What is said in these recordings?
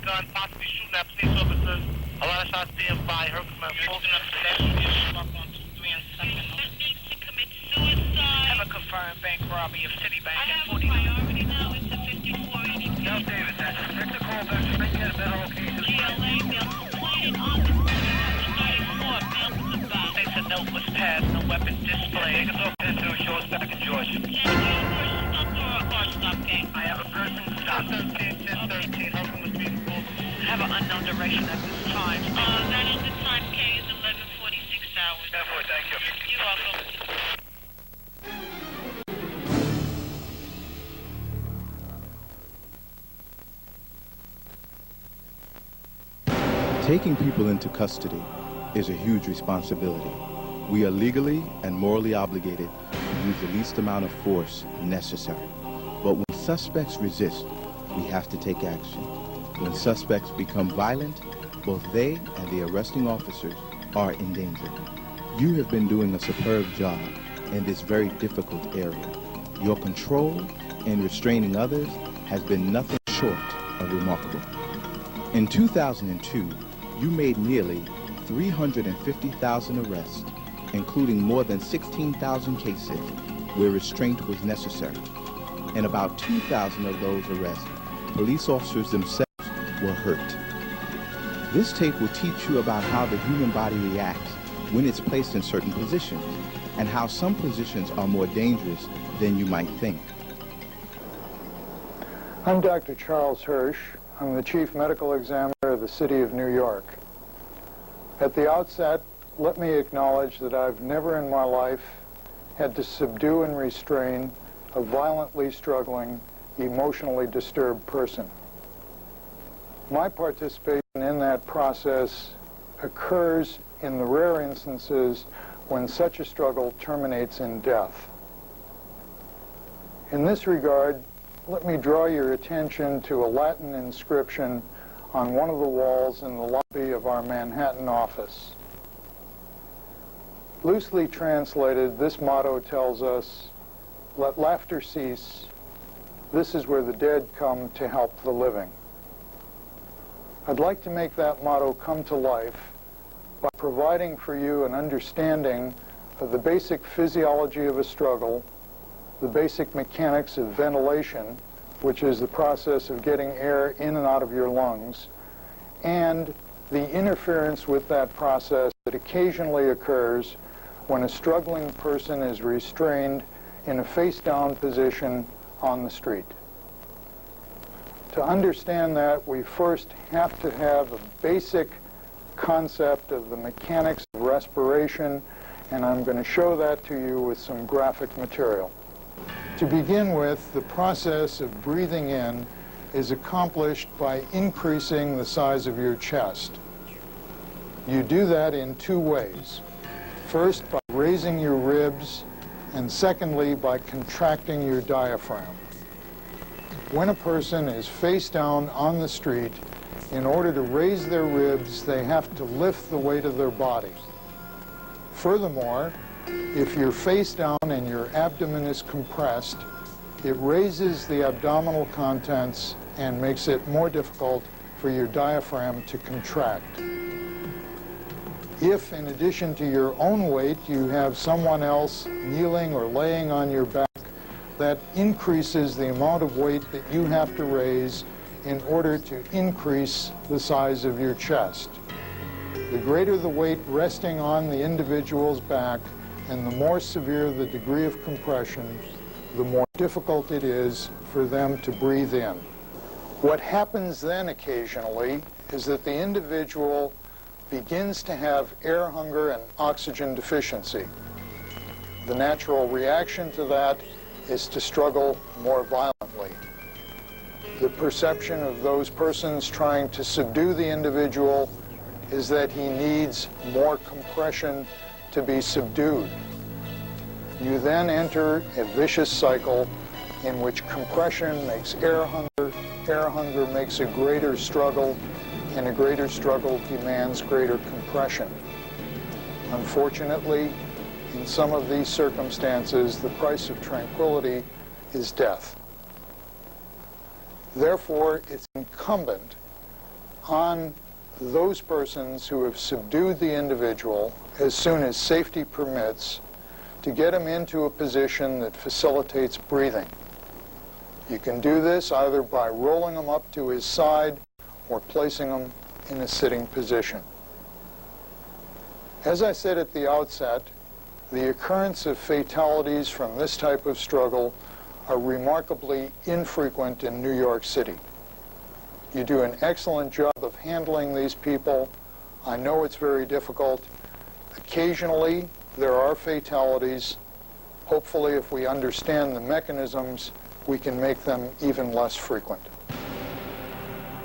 gun, possibly shooting at police officers. A lot of shots being fired. Her command forcing up to that shooting up on 3 and 2nd. Needs to commit suicide. Have a confirmed bank robbery of Citibank I have and a priority now. It's a 5480. Now, David, that's a call back to make it a better location. GLA mail complainant on the 34. Mail to the box. Thanks, a note was passed. No weapons displayed. Take us off into a short back in Georgia. Can you use a person stop or a car stop gang? I have a person stopped. 13, 10, 13. Her from the street. I have an unknown direction at this time. That is the time, K, is 11:46 hours. Thank you. You're welcome. Taking people into custody is a huge responsibility. We are legally and morally obligated to use the least amount of force necessary. But when suspects resist, we have to take action. When suspects become violent, both they and the arresting officers are in danger. You have been doing a superb job in this very difficult area. Your control in restraining others has been nothing short of remarkable. In 2002, you made nearly 350,000 arrests, including more than 16,000 cases where restraint was necessary. In about 2,000 of those arrests, police officers themselves were hurt. This tape will teach you about how the human body reacts when it's placed in certain positions, and how some positions are more dangerous than you might think. I'm Dr. Charles Hirsch. I'm the Chief Medical Examiner of the City of New York. At the outset, let me acknowledge that I've never in my life had to subdue and restrain a violently struggling, emotionally disturbed person. My participation in that process occurs in the rare instances when such a struggle terminates in death. In this regard, let me draw your attention to a Latin inscription on one of the walls in the lobby of our Manhattan office. Loosely translated, this motto tells us, "Let laughter cease. This is where the dead come to help the living." I'd like to make that motto come to life by providing for you an understanding of the basic physiology of a struggle, the basic mechanics of ventilation, which is the process of getting air in and out of your lungs, and the interference with that process that occasionally occurs when a struggling person is restrained in a face-down position on the street. To understand that, we first have to have a basic concept of the mechanics of respiration, and I'm going to show that to you with some graphic material. To begin with, the process of breathing in is accomplished by increasing the size of your chest. You do that in two ways. First, by raising your ribs, and secondly, by contracting your diaphragm. When a person is face down on the street, in order to raise their ribs, they have to lift the weight of their body. Furthermore, if you're face down and your abdomen is compressed, it raises the abdominal contents and makes it more difficult for your diaphragm to contract. If, in addition to your own weight, you have someone else kneeling or laying on your back, that increases the amount of weight that you have to raise in order to increase the size of your chest. The greater the weight resting on the individual's back and the more severe the degree of compression, the more difficult it is for them to breathe in. What happens then occasionally is that the individual begins to have air hunger and oxygen deficiency. The natural reaction to that is to struggle more violently. The perception of those persons trying to subdue the individual is that he needs more compression to be subdued. You then enter a vicious cycle in which compression makes air hunger makes a greater struggle, and a greater struggle demands greater compression. Unfortunately, in some of these circumstances, the price of tranquility is death. Therefore, it's incumbent on those persons who have subdued the individual as soon as safety permits to get him into a position that facilitates breathing. You can do this either by rolling him up to his side or placing him in a sitting position. As I said at the outset, the occurrence of fatalities from this type of struggle are remarkably infrequent in New York City. You do an excellent job of handling these people. I know it's very difficult. Occasionally, there are fatalities. Hopefully, if we understand the mechanisms, we can make them even less frequent.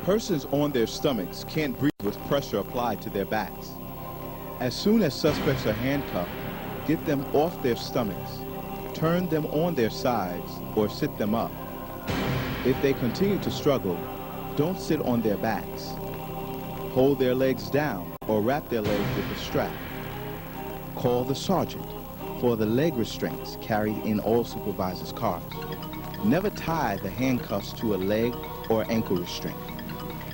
Persons on their stomachs can't breathe with pressure applied to their backs. As soon as suspects are handcuffed, get them off their stomachs, turn them on their sides, or sit them up. If they continue to struggle, don't sit on their backs. Hold their legs down or wrap their legs with a strap. Call the sergeant for the leg restraints carried in all supervisors' cars. Never tie the handcuffs to a leg or ankle restraint.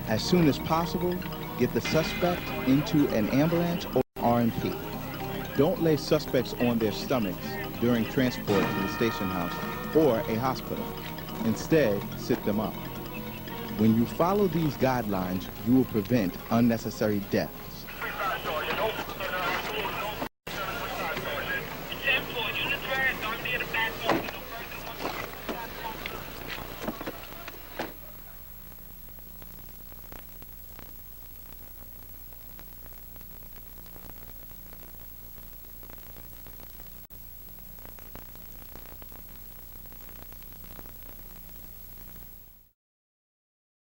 As soon as possible, get the suspect into an ambulance or R&P. Don't lay suspects on their stomachs during transport to the station house or a hospital. Instead, sit them up. When you follow these guidelines, you will prevent unnecessary deaths.